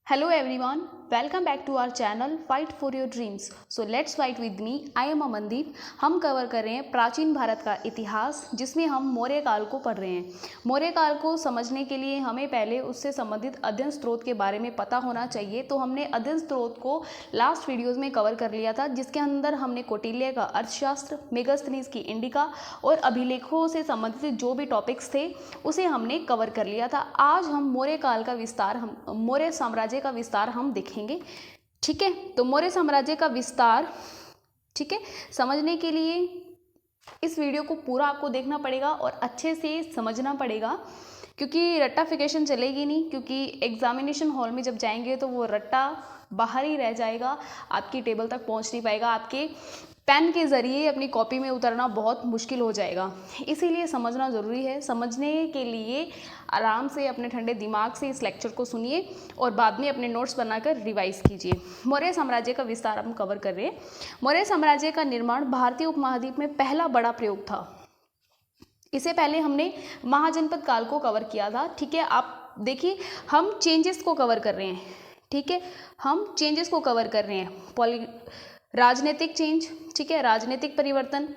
Hello everyone, welcome back to our channel Fight for your dreams. So let's fight with me. I am Amandeep. हम cover कर रहे हैं प्राचीन भारत का इतिहास, जिसमें हम मौर्य काल को पढ़ रहे हैं। मौर्य काल को समझने के लिए हमें पहले उससे संबंधित अध्ययन स्रोत के बारे में पता होना चाहिए। तो हमने अध्ययन स्रोत को लास्ट वीडियोज़ में कवर कर लिया था, जिसके अंदर हमने कौटिल्य का अर्थशास्त्र, मेगास्थनीज की इंडिका और अभिलेखों से संबंधित जो भी टॉपिक्स थे उसे हमने कवर कर लिया था। आज हम मौर्य काल का विस्तार, हम मौर्य साम्राज्य का विस्तार हम देखेंगे। ठीक है, तो मौर्य साम्राज्य का विस्तार, ठीक है, समझने के लिए इस वीडियो को पूरा आपको देखना पड़ेगा और अच्छे से समझना पड़ेगा, क्योंकि रट्टाफिकेशन चलेगी नहीं। क्योंकि एग्जामिनेशन हॉल में जब जाएंगे तो वो रट्टा बाहर ही रह जाएगा, आपकी टेबल तक पहुंच नहीं पाएगा, आपके पेन के ज़रिए अपनी कॉपी में उतरना बहुत मुश्किल हो जाएगा। इसीलिए समझना ज़रूरी है। समझने के लिए आराम से अपने ठंडे दिमाग से इस लेक्चर को सुनिए और बाद में अपने नोट्स बनाकर रिवाइज कीजिए। मौर्य साम्राज्य का विस्तार हम कवर कर रहे हैं। मौर्य साम्राज्य का निर्माण भारतीय उपमहाद्वीप में पहला बड़ा प्रयोग था। इससे पहले हमने महाजनपद काल को कवर किया था। ठीक है, आप देखिए, हम चेंजेस को कवर कर रहे हैं। ठीक है, हम चेंजेस को कवर कर रहे हैं। राजनीतिक चेंज, ठीक है, राजनीतिक परिवर्तन,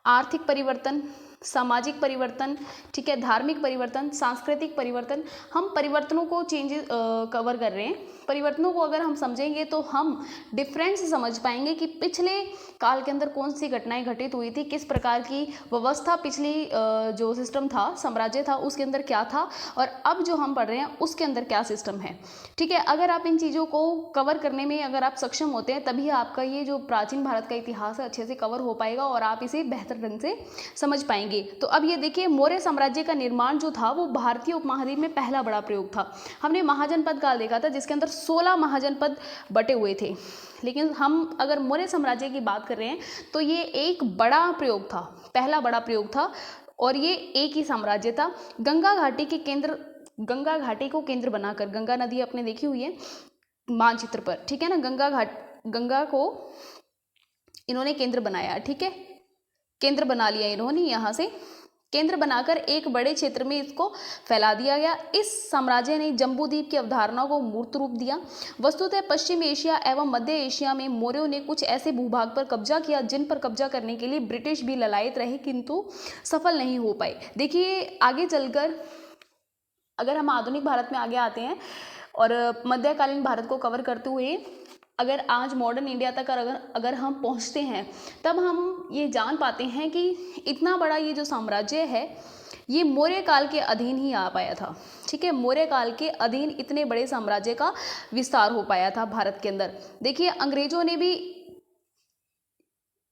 आर्थिक परिवर्तन, सामाजिक परिवर्तन, ठीक है, धार्मिक परिवर्तन, सांस्कृतिक परिवर्तन, हम परिवर्तनों को चेंजेस कवर कर रहे हैं। परिवर्तनों को अगर हम समझेंगे तो हम डिफरेंस समझ पाएंगे कि पिछले काल के अंदर कौन सी घटनाएं घटित हुई थी, किस प्रकार की व्यवस्था पिछली जो सिस्टम था, साम्राज्य था, उसके अंदर क्या था, और अब जो हम पढ़ रहे हैं उसके अंदर क्या सिस्टम है। ठीक है, अगर आप इन चीज़ों को कवर करने में अगर आप सक्षम होते हैं, तभी आपका ये जो प्राचीन भारत का इतिहास है अच्छे से कवर हो पाएगा और आप इसे बेहतर ढंग से समझ पाएंगे। तो अब ये देखिए, मौर्य साम्राज्य का निर्माण जो था वो भारतीय उपमहाद्वीप में पहला बड़ा प्रयोग था। हमने महाजनपद काल देखा था, जिसके अंदर 16 महाजनपद बटे हुए थे। लेकिन हम अगर मौर्य साम्राज्य की बात कर रहे हैं तो ये एक बड़ा प्रयोग था, पहला बड़ा प्रयोग था, और ये एक ही साम्राज्य था। गंगा घाटी के केंद्र, गंगा घाटी को केंद्र बनाकर, गंगा नदी अपने देखी हुई है मानचित्र पर, ठीक है ना, गंगा को इन्होंने केंद्र बनाया। ठीक है, केंद्र बना लिया इन्होंने, यहाँ से केंद्र बनाकर एक बड़े क्षेत्र में इसको फैला दिया गया। इस साम्राज्य ने जम्बूद्वीप की अवधारणा को मूर्त रूप दिया। वस्तुतः पश्चिम एशिया एवं मध्य एशिया में मौर्यों ने कुछ ऐसे भूभाग पर कब्जा किया जिन पर कब्जा करने के लिए ब्रिटिश भी ललायत रहे, किंतु सफल नहीं हो पाए। देखिए, आगे चलकर अगर हम आधुनिक भारत में आगे आते हैं और मध्यकालीन भारत को कवर करते हुए अगर आज मॉडर्न इंडिया तक अगर हम पहुंचते हैं, तब हम ये जान पाते हैं कि इतना बड़ा ये जो साम्राज्य है ये मौर्य काल के अधीन ही आ पाया था। ठीक है, मौर्य काल के अधीन इतने बड़े साम्राज्य का विस्तार हो पाया था भारत के अंदर। देखिए, अंग्रेजों ने भी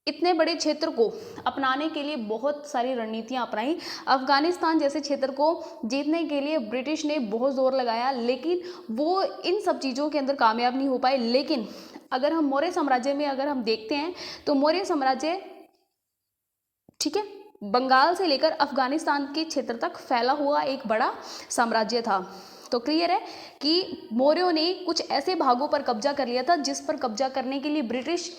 इतने बड़े क्षेत्र को अपनाने के लिए बहुत सारी रणनीतियां अपनाई। अफगानिस्तान जैसे क्षेत्र को जीतने के लिए ब्रिटिश ने बहुत जोर लगाया, लेकिन वो इन सब चीज़ों के अंदर कामयाब नहीं हो पाए। लेकिन अगर हम मौर्य साम्राज्य में अगर हम देखते हैं तो मौर्य साम्राज्य, ठीक है, बंगाल से लेकर अफगानिस्तान के क्षेत्र तक फैला हुआ एक बड़ा साम्राज्य था। तो क्लियर है कि मौर्यों ने कुछ ऐसे भागों पर कब्जा कर लिया था जिस पर कब्जा करने के लिए ब्रिटिश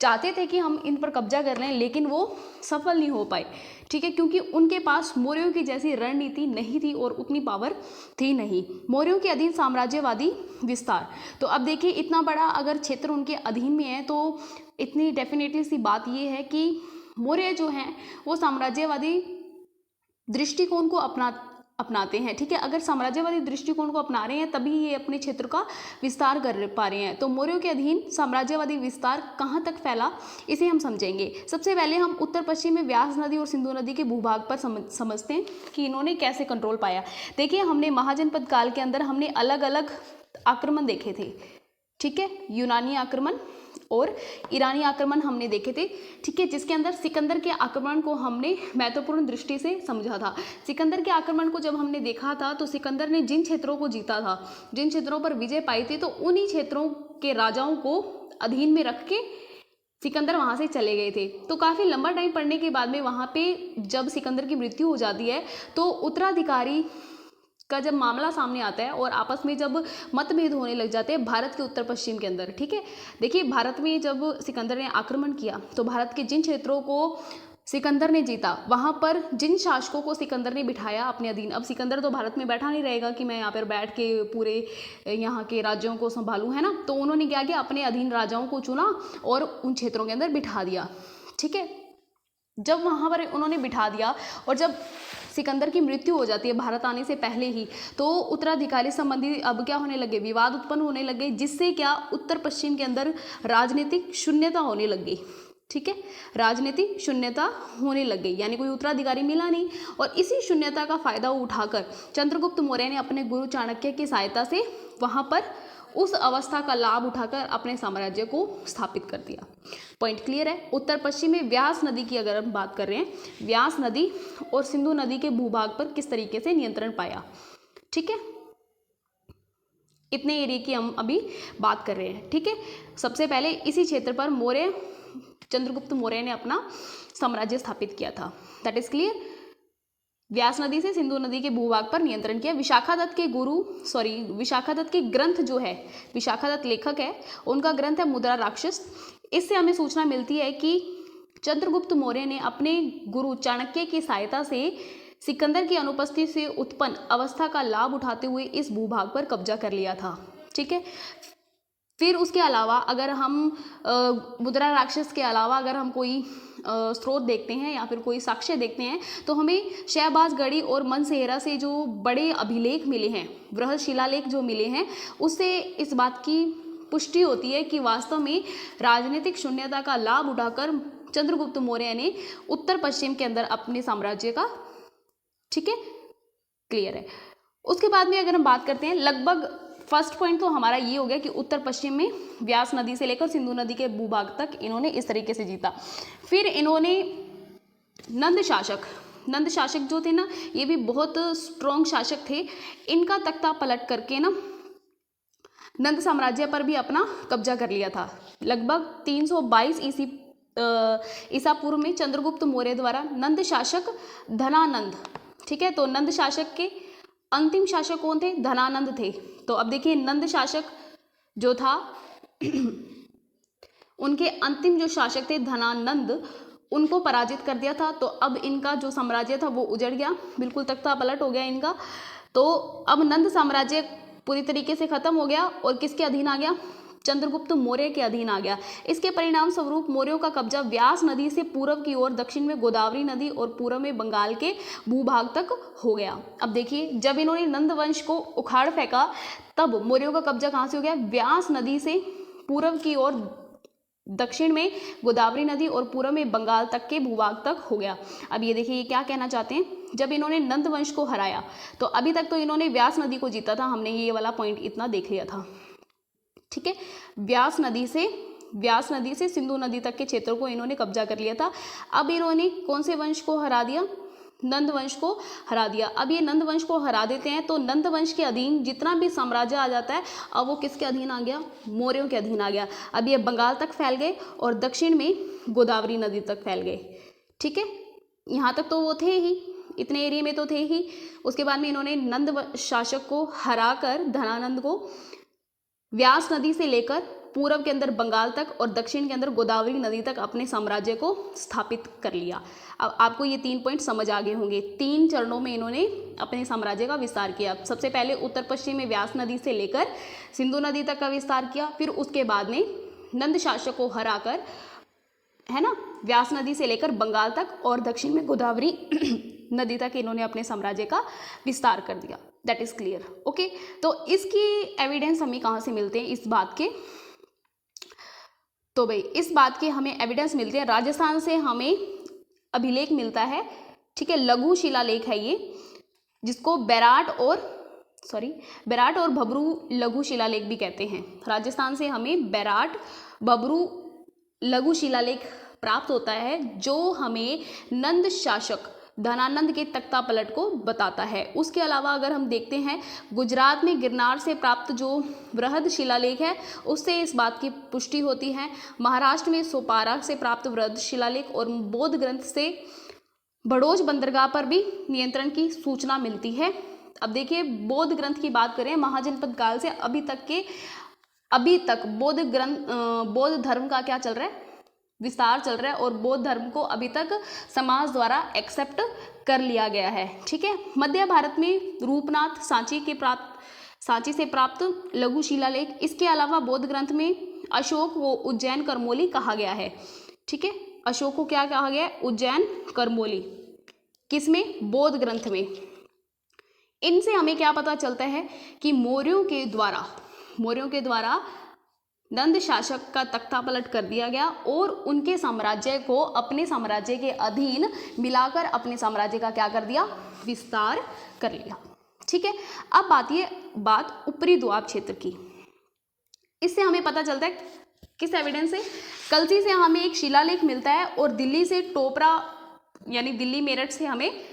चाहते थे कि हम इन पर कब्जा कर लें, लेकिन वो सफल नहीं हो पाए। ठीक है, क्योंकि उनके पास मौर्यों की जैसी रणनीति नहीं थी और उतनी पावर थी नहीं। मौर्यों के अधीन साम्राज्यवादी विस्तार, तो अब देखिए, इतना बड़ा अगर क्षेत्र उनके अधीन में है तो इतनी डेफिनेटली सी बात ये है कि मौर्य जो हैं वो साम्राज्यवादी दृष्टिकोण को अपनाते हैं। ठीक है, अगर साम्राज्यवादी दृष्टिकोण को अपना रहे हैं तभी ये अपने क्षेत्र का विस्तार कर पा रहे हैं। तो मौर्यों के अधीन साम्राज्यवादी विस्तार कहाँ तक फैला, इसे हम समझेंगे। सबसे पहले हम उत्तर पश्चिम में व्यास नदी और सिंधु नदी के भूभाग पर समझते हैं कि इन्होंने कैसे कंट्रोल पाया। देखिए, हमने महाजनपद काल के अंदर हमने अलग अलग आक्रमण देखे थे। ठीक है, यूनानी आक्रमण और ईरानी आक्रमण हमने देखे थे। ठीक है, जिसके अंदर सिकंदर के आक्रमण को हमने महत्वपूर्ण दृष्टि से समझा था। सिकंदर के आक्रमण को जब हमने देखा था तो सिकंदर ने जिन क्षेत्रों को जीता था, जिन क्षेत्रों पर विजय पाई थी, तो उन्हीं क्षेत्रों के राजाओं को अधीन में रख के सिकंदर वहाँ से चले गए थे। तो काफ़ी लंबा टाइम पड़ने के बाद में वहाँ पे जब सिकंदर की मृत्यु हो जाती है तो उत्तराधिकारी का जब मामला सामने आता है और आपस में जब मतभेद होने लग जाते हैं भारत के उत्तर पश्चिम के अंदर। ठीक है, देखिए, भारत में जब सिकंदर ने आक्रमण किया तो भारत के जिन क्षेत्रों को सिकंदर ने जीता, वहाँ पर जिन शासकों को सिकंदर ने बिठाया अपने अधीन, अब सिकंदर तो भारत में बैठा नहीं रहेगा कि मैं यहाँ पर बैठ के पूरे यहाँ के राज्यों को संभालूं, है ना, तो उन्होंने क्या किया, अपने अधीन राजाओं को चुना और उन क्षेत्रों के अंदर बिठा दिया। ठीक है, जब वहाँ पर उन्होंने बिठा दिया और जब सिकंदर की मृत्यु हो जाती है भारत आने से पहले ही, तो उत्तराधिकारी संबंधी अब क्या होने लगे, विवाद उत्पन्न होने लगे, जिससे क्या उत्तर पश्चिम के अंदर राजनीतिक शून्यता होने लग गई। ठीक है, राजनीतिक शून्यता होने लग गई, यानी कोई उत्तराधिकारी मिला नहीं, और इसी शून्यता का फायदा उठाकर चंद्रगुप्त मौर्य ने अपने गुरु चाणक्य की सहायता से वहाँ पर उस अवस्था का लाभ उठाकर अपने साम्राज्य को स्थापित कर दिया। पॉइंट क्लियर है। उत्तर पश्चिम में व्यास नदी की अगर हम बात कर रहे हैं, व्यास नदी और सिंधु नदी के भूभाग पर किस तरीके से नियंत्रण पाया। ठीक है, इतने एरिया की हम अभी बात कर रहे हैं। ठीक है, सबसे पहले इसी क्षेत्र पर चंद्रगुप्त मौर्य ने अपना साम्राज्य स्थापित किया था। That is clear. व्यास नदी से सिंधु नदी के भूभाग पर नियंत्रण किया। विशाखादत्त के ग्रंथ जो है, विशाखादत्त लेखक है, उनका ग्रंथ है मुद्रा राक्षस। इससे हमें सूचना मिलती है कि चंद्रगुप्त मौर्य ने अपने गुरु चाणक्य की सहायता से सिकंदर की अनुपस्थिति से उत्पन्न अवस्था का लाभ उठाते हुए इस भूभाग पर कब्जा कर लिया था। ठीक है, फिर उसके अलावा अगर हम मुद्रा राक्षस के अलावा अगर हम कोई स्रोत देखते हैं या फिर कोई साक्ष्य देखते हैं, तो हमें शहबाजगढ़ी और मनसेहरा से जो बड़े अभिलेख मिले हैं, बृहद शिलालेख जो मिले हैं, उससे इस बात की पुष्टि होती है कि वास्तव में राजनीतिक शून्यता का लाभ उठाकर चंद्रगुप्त मौर्य ने उत्तर पश्चिम के अंदर अपने साम्राज्य का, ठीक है, क्लियर है। उसके बाद में अगर हम बात करते हैं, लगभग फर्स्ट पॉइंट तो हमारा ये हो गया कि उत्तर पश्चिम में व्यास नदी से लेकर सिंधु नदी के भूभाग तक इन्होंने इस तरीके से जीता। फिर इन्होंने नंद शासक जो थे ना, ये भी बहुत स्ट्रॉन्ग शासक थे। इनका तख्ता पलट करके ना नंद साम्राज्य पर भी अपना कब्जा कर लिया था। लगभग 322 ईसा पूर्व में चंद्रगुप्त मौर्य द्वारा नंद शासक धनानंद, ठीक है, तो नंद शासक के अंतिम शासक कौन थे? धनानंद थे। तो अब देखिए, नंद शासक जो था उनके अंतिम जो शासक थे धनानंद, उनको पराजित कर दिया था। तो अब इनका जो साम्राज्य था वो उजड़ गया, बिल्कुल तख्ता पलट हो गया इनका। तो अब नंद साम्राज्य पूरी तरीके से खत्म हो गया और किसके अधीन आ गया? चंद्रगुप्त मौर्य के अधीन आ गया। इसके परिणाम स्वरूप मौर्यों का कब्जा व्यास नदी से पूर्व की ओर, दक्षिण में गोदावरी नदी और पूर्व में बंगाल के भूभाग तक हो गया। अब देखिए, जब इन्होंने नंद वंश को उखाड़ फेंका, तब मौर्यों का कब्जा कहाँ से हो गया? व्यास नदी से पूर्व की ओर, दक्षिण में गोदावरी नदी और पूर्व में बंगाल तक के भूभाग तक हो गया। अब ये देखिए, ये क्या कहना चाहते हैं? जब इन्होंने नंद वंश को हराया, तो अभी तक तो इन्होंने व्यास नदी को जीता था, हमने ये वाला पॉइंट इतना देख लिया था, ठीक है। व्यास नदी से सिंधु नदी तक के क्षेत्रों को इन्होंने कब्जा कर लिया था। अब इन्होंने कौन से वंश को हरा दिया? नंद वंश को हरा दिया। अब ये नंद वंश को हरा देते हैं, तो नंद वंश के अधीन जितना भी साम्राज्य आ जाता है, अब वो किसके अधीन आ गया? मौर्यों के अधीन आ गया। अब ये बंगाल तक फैल गए और दक्षिण में गोदावरी नदी तक फैल गए, ठीक है। यहाँ तक तो वो थे ही, इतने एरिया में तो थे ही। उसके बाद में इन्होंने नंद शासक को हरा कर धनानंद को व्यास नदी से लेकर पूर्व के अंदर बंगाल तक और दक्षिण के अंदर गोदावरी नदी तक अपने साम्राज्य को स्थापित कर लिया। अब आपको ये 3 पॉइंट समझ आ गए होंगे। 3 चरणों में इन्होंने अपने साम्राज्य का विस्तार किया। सबसे पहले उत्तर पश्चिम में व्यास नदी से लेकर सिंधु नदी तक का विस्तार किया। फिर उसके बाद में नंद शासक को हराकर, है ना, व्यास नदी से लेकर बंगाल तक और दक्षिण में गोदावरी नदी तक इन्होंने अपने साम्राज्य का विस्तार कर दिया। That is clear, okay. तो इसकी एविडेंस हमें कहाँ से मिलते हैं इस बात के? तो भाई, इस बात के हमें एविडेंस मिलते हैं राजस्थान से, हमें अभिलेख मिलता है, ठीक है। लघु शिलालेख है ये, जिसको बैराट और भबरू लघु शिलालेख भी कहते हैं। राजस्थान से हमें बैराट भबरू लघु शिलालेख प्राप्त होता है, जो हमें नंद शासक धनानंद के तख्ता पलट को बताता है। उसके अलावा अगर हम देखते हैं, गुजरात में गिरनार से प्राप्त जो बृहद शिलालेख है, उससे इस बात की पुष्टि होती है। महाराष्ट्र में सोपारा से प्राप्त बृहद शिलालेख और बौद्ध ग्रंथ से भड़ोज बंदरगाह पर भी नियंत्रण की सूचना मिलती है। अब देखिए, बौद्ध ग्रंथ की बात करें, महाजनपद काल से अभी तक बौद्ध धर्म का क्या चल रहा है? विस्तार चल रहा है और बौद्ध धर्म को अभी तक समाज द्वारा एक्सेप्ट कर लिया गया है। ठीक है, मध्य भारत में रूपनाथ सांची से प्राप्त लघु शिलालेख, इसके अलावा बौद्ध ग्रंथ में अशोक व उज्जैन करमोली कहा गया है। ठीक है, अशोक को क्या कहा गया है? उज्जैन करमोली। किसमें? बौद्ध ग्रंथ में। इनसे हमें क्या पता चलता है कि मौर्यों के द्वारा नंद शासक का तख्ता पलट कर दिया गया और उनके साम्राज्य को अपने साम्राज्य के अधीन मिलाकर अपने साम्राज्य का क्या कर दिया? विस्तार कर लिया। ठीक है, अब बात ऊपरी दोआब क्षेत्र की। इससे हमें पता चलता है किस एविडेंस से? कलसी से हमें एक शिलालेख मिलता है और दिल्ली से टोपरा यानी दिल्ली मेरठ से हमें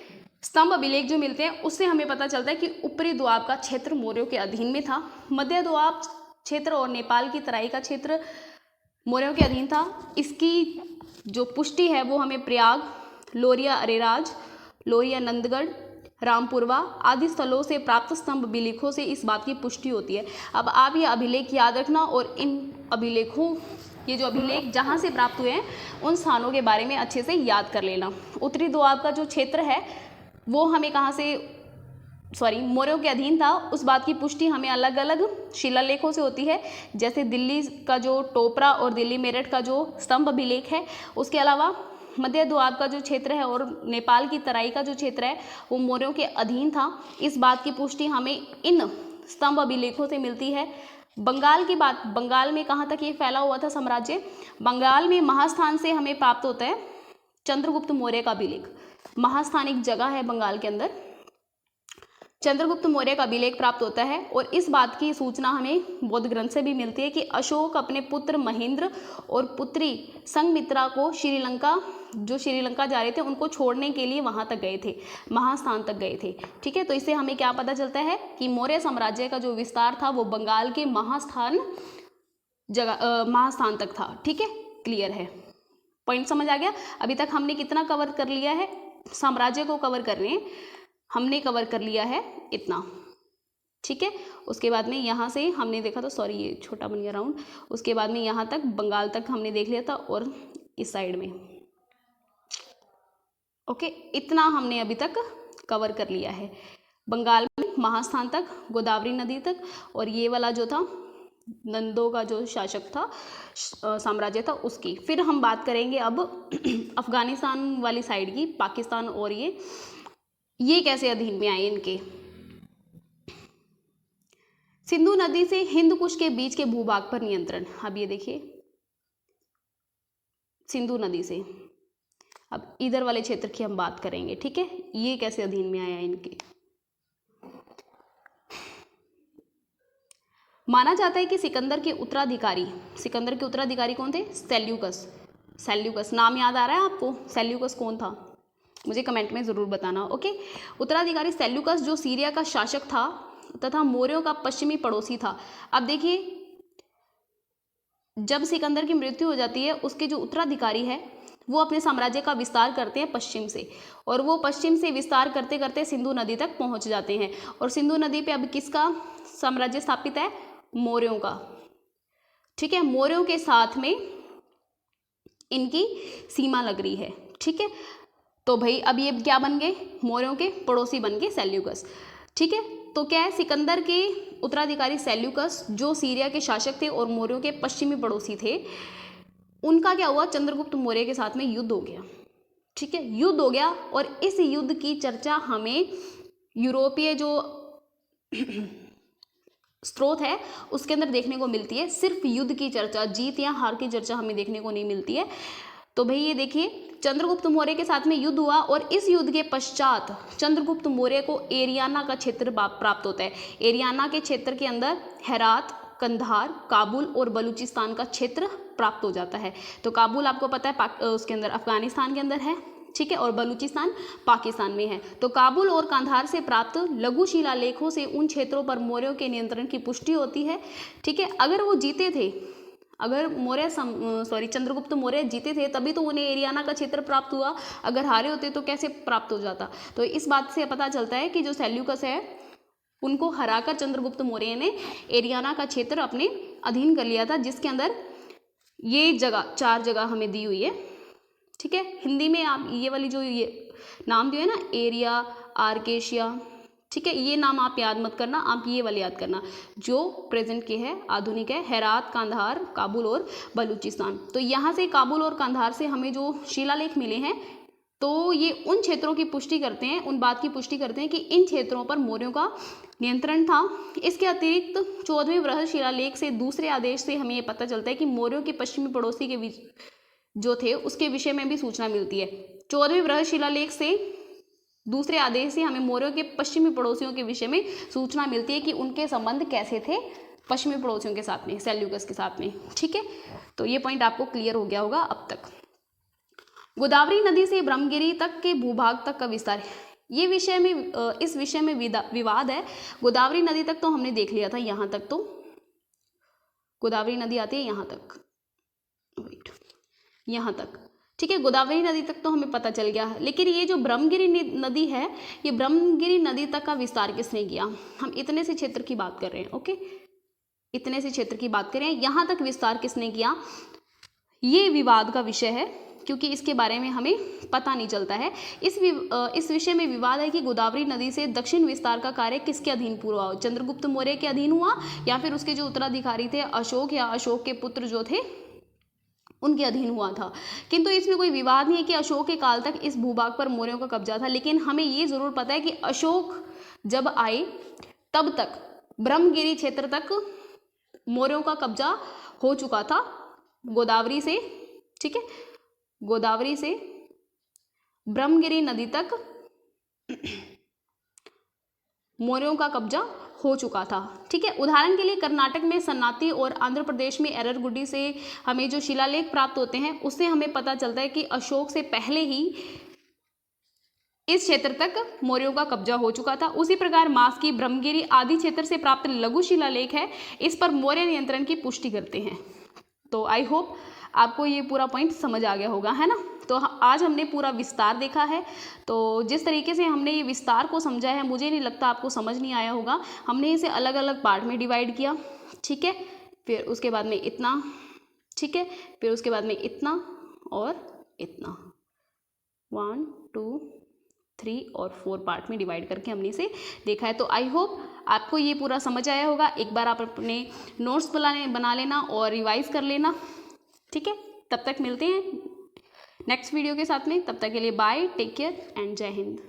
स्तंभ अभिलेख जो मिलते हैं, उससे हमें पता चलता है कि ऊपरी दोआब का क्षेत्र मौर्यों के अधीन में था। मध्य दोआब क्षेत्र और नेपाल की तराई का क्षेत्र मौर्यों के अधीन था। इसकी जो पुष्टि है वो हमें प्रयाग, लोरिया अरेराज, लोरिया नंदगढ़, रामपुरवा आदि स्थलों से प्राप्त स्तंभ अभिलेखों से इस बात की पुष्टि होती है। अब आप ये अभिलेख याद रखना और इन अभिलेखों ये जो अभिलेख जहाँ से प्राप्त हुए हैं उन स्थानों के बारे में अच्छे से याद कर लेना। उत्तरी दोआब का जो क्षेत्र है वो हमें कहाँ से मौर्यों के अधीन था, उस बात की पुष्टि हमें अलग अलग शिलालेखों से होती है, जैसे दिल्ली का जो टोपरा और दिल्ली मेरठ का जो स्तंभ अभिलेख है। उसके अलावा मध्य दोआब का जो क्षेत्र है और नेपाल की तराई का जो क्षेत्र है वो मौर्यों के अधीन था। इस बात की पुष्टि हमें इन स्तंभ अभिलेखों से मिलती है। बंगाल की बात, बंगाल में कहाँ तक ये फैला हुआ था साम्राज्य? बंगाल में महास्थान से हमें प्राप्त होता है चंद्रगुप्त मौर्य का अभिलेख। महास्थान एक जगह है बंगाल के अंदर, चंद्रगुप्त मौर्य का अभिलेख प्राप्त होता है और इस बात की सूचना हमें बौद्ध ग्रंथ से भी मिलती है कि अशोक अपने पुत्र महेंद्र और पुत्री संघमित्रा को श्रीलंका जा रहे थे उनको छोड़ने के लिए वहां तक गए थे, महास्थान तक गए थे। ठीक है, तो इससे हमें क्या पता चलता है कि मौर्य साम्राज्य का जो विस्तार था वो बंगाल के महास्थान तक था। ठीक है, क्लियर है, पॉइंट समझ आ गया। अभी तक हमने कितना कवर कर लिया है? साम्राज्य को कवर कर रहे हैं, हमने कवर कर लिया है इतना। ठीक है, उसके बाद में यहाँ से हमने देखा था, ये छोटा बन गया राउंड, उसके बाद में यहाँ तक बंगाल तक हमने देख लिया था और इस साइड में। ओके, इतना हमने अभी तक कवर कर लिया है। बंगाल में महास्थान तक, गोदावरी नदी तक, और ये वाला जो था नंदों का जो शासक था साम्राज्य था उसकी। फिर हम बात करेंगे अब अफगानिस्तान वाली साइड की, पाकिस्तान, और ये कैसे अधीन में आए इनके। सिंधु नदी से हिंद कुश के बीच के भूभाग पर नियंत्रण। अब ये देखिए, सिंधु नदी से, अब इधर वाले क्षेत्र की हम बात करेंगे। ठीक है, ये कैसे अधीन में आया इनके। माना जाता है कि सिकंदर के उत्तराधिकारी कौन थे? सेल्यूकस। नाम याद आ रहा है आपको? सेल्यूकस कौन था? मुझे कमेंट में ज़रूर बताना। ओके, उत्तराधिकारी सेल्यूकस जो सीरिया का शासक था तथा मौर्यों का पश्चिमी पड़ोसी था। अब देखिए, जब सिकंदर की मृत्यु हो जाती है, उसके जो उत्तराधिकारी है वो अपने साम्राज्य का विस्तार करते हैं पश्चिम से, और वो पश्चिम से विस्तार करते करते सिंधु नदी तक पहुंच जाते हैं। और सिंधु नदी पे अब किसका साम्राज्य स्थापित है? मौर्यों का। ठीक है, मौर्यों के साथ में इनकी सीमा लग रही है। ठीक है, तो भाई अब ये क्या बन गए? मौर्यों के पड़ोसी बन गए सेल्यूकस। ठीक है, तो क्या है, सिकंदर के उत्तराधिकारी सेल्यूकस जो सीरिया के शासक थे और मौर्यों के पश्चिमी पड़ोसी थे, उनका क्या हुआ? चंद्रगुप्त मौर्य के साथ में युद्ध हो गया। ठीक है, युद्ध हो गया, और इस युद्ध की चर्चा हमें यूरोपीय जो स्रोत है उसके अंदर देखने को मिलती है। सिर्फ युद्ध की चर्चा, जीत या हार की चर्चा हमें देखने को नहीं मिलती है। तो भाई ये देखिए, चंद्रगुप्त मौर्य के साथ में युद्ध हुआ और इस युद्ध के पश्चात चंद्रगुप्त मौर्य को एरियाना का क्षेत्र प्राप्त होता है। एरियाना के क्षेत्र के अंदर हेरात, कंधार, काबुल और बलूचिस्तान का क्षेत्र प्राप्त हो जाता है। तो काबुल आपको पता है उसके अंदर अफगानिस्तान के अंदर है। ठीक है, और बलूचिस्तान पाकिस्तान में है। तो काबुल और कंधार से प्राप्त लघु शिलालेखों से उन क्षेत्रों पर मौर्यों के नियंत्रण की पुष्टि होती है। ठीक है, अगर वो जीते थे, अगर चंद्रगुप्त मौर्य जीते थे तभी तो उन्हें एरियाना का क्षेत्र प्राप्त हुआ, अगर हारे होते तो कैसे प्राप्त हो जाता। तो इस बात से पता चलता है कि जो सेल्यूकस है उनको हराकर चंद्रगुप्त मौर्य ने एरियाना का क्षेत्र अपने अधीन कर लिया था, जिसके अंदर ये जगह 4 जगह हमें दी हुई है, ठीक है। हिंदी में आप ये वाली जो ये नाम दिए है ना, एरिया, आर्केशिया, ठीक है, ये नाम आप याद मत करना, आप ये वाले याद करना जो प्रेजेंट के है, आधुनिक है, हेरात, कांधार, काबुल और बलूचिस्तान। तो यहाँ से काबुल और कांधार से हमें जो शिलालेख मिले हैं तो ये उन क्षेत्रों की पुष्टि करते हैं, उन बात की पुष्टि करते हैं कि इन क्षेत्रों पर मौर्यों का नियंत्रण था। इसके अतिरिक्त 14वें बृहद शिलालेख से दूसरे आदेश से हमें ये पता चलता है कि मौर्यों के पश्चिमी पड़ोसी के जो थे उसके विषय में भी सूचना मिलती है। 14वें बृहद शिलालेख से दूसरे आदेश से हमें मौर्यों के पश्चिमी पड़ोसियों के विषय में सूचना मिलती है कि उनके संबंध कैसे थे पश्चिमी पड़ोसियों के साथ में, सेल्यूकस के साथ में, ठीक है। तो ये पॉइंट आपको क्लियर हो गया होगा अब तक। गोदावरी नदी से ब्रह्मगिरी तक के भूभाग तक का विस्तार, ये विषय में इस विषय में विवाद है। गोदावरी नदी तक तो हमने देख लिया था, यहाँ तक तो गोदावरी नदी आती है यहाँ तक, वेट, यहाँ तक, ठीक है। गोदावरी नदी तक तो हमें पता चल गया है, लेकिन ये जो ब्रह्मगिरी नदी है, ये ब्रह्मगिरी नदी तक का विस्तार किसने किया? हम इतने से क्षेत्र की बात कर रहे हैं, ओके, इतने से क्षेत्र की बात कर रहे हैं, यहाँ तक विस्तार किसने किया? ये विवाद का विषय है, क्योंकि इसके बारे में हमें पता नहीं चलता है। इस विषय में विवाद है कि गोदावरी नदी से दक्षिण विस्तार का कार्य किसके अधीन पूरा हुआ? चंद्रगुप्त मौर्य के अधीन हुआ या फिर उसके जो उत्तराधिकारी थे अशोक या अशोक के पुत्र जो थे उनके अधीन हुआ था। किंतु इसमें कोई विवाद नहीं है कि अशोक के काल तक इस भूभाग पर मौर्यों का कब्जा था, लेकिन हमें ये जरूर पता है कि अशोक जब आए तब तक ब्रह्मगिरी क्षेत्र तक मौर्यों का कब्जा हो चुका था गोदावरी से, ठीक है, गोदावरी से ब्रह्मगिरी नदी तक मौर्यों का कब्जा हो चुका था, ठीक है। उदाहरण के लिए कर्नाटक में सन्नाती और आंध्र प्रदेश में एररगुडी से हमें जो शिलालेख प्राप्त होते हैं उससे हमें पता चलता है कि अशोक से पहले ही इस क्षेत्र तक मौर्यों का कब्जा हो चुका था। उसी प्रकार मास्की, ब्रह्मगिरी आदि क्षेत्र से प्राप्त लघु शिलालेख है, इस पर मौर्य नियंत्रण की पुष्टि करते हैं। तो आई होप आपको ये पूरा पॉइंट समझ आ गया होगा, है ना। तो आज हमने पूरा विस्तार देखा है। तो जिस तरीके से हमने ये विस्तार को समझा है, मुझे नहीं लगता आपको समझ नहीं आया होगा। हमने इसे अलग अलग पार्ट में डिवाइड किया, ठीक है, फिर उसके बाद में इतना, ठीक है, फिर उसके बाद में इतना और इतना, 1 2 3 और 4 पार्ट में डिवाइड करके हमने इसे देखा है। तो आई होप आपको ये पूरा समझ आया होगा। एक बार आप अपने नोट्स बना लेना और रिवाइज कर लेना, ठीक है। तब तक मिलते हैं नेक्स्ट वीडियो के साथ में, तब तक के लिए बाय, टेक केयर एंड जय हिंद।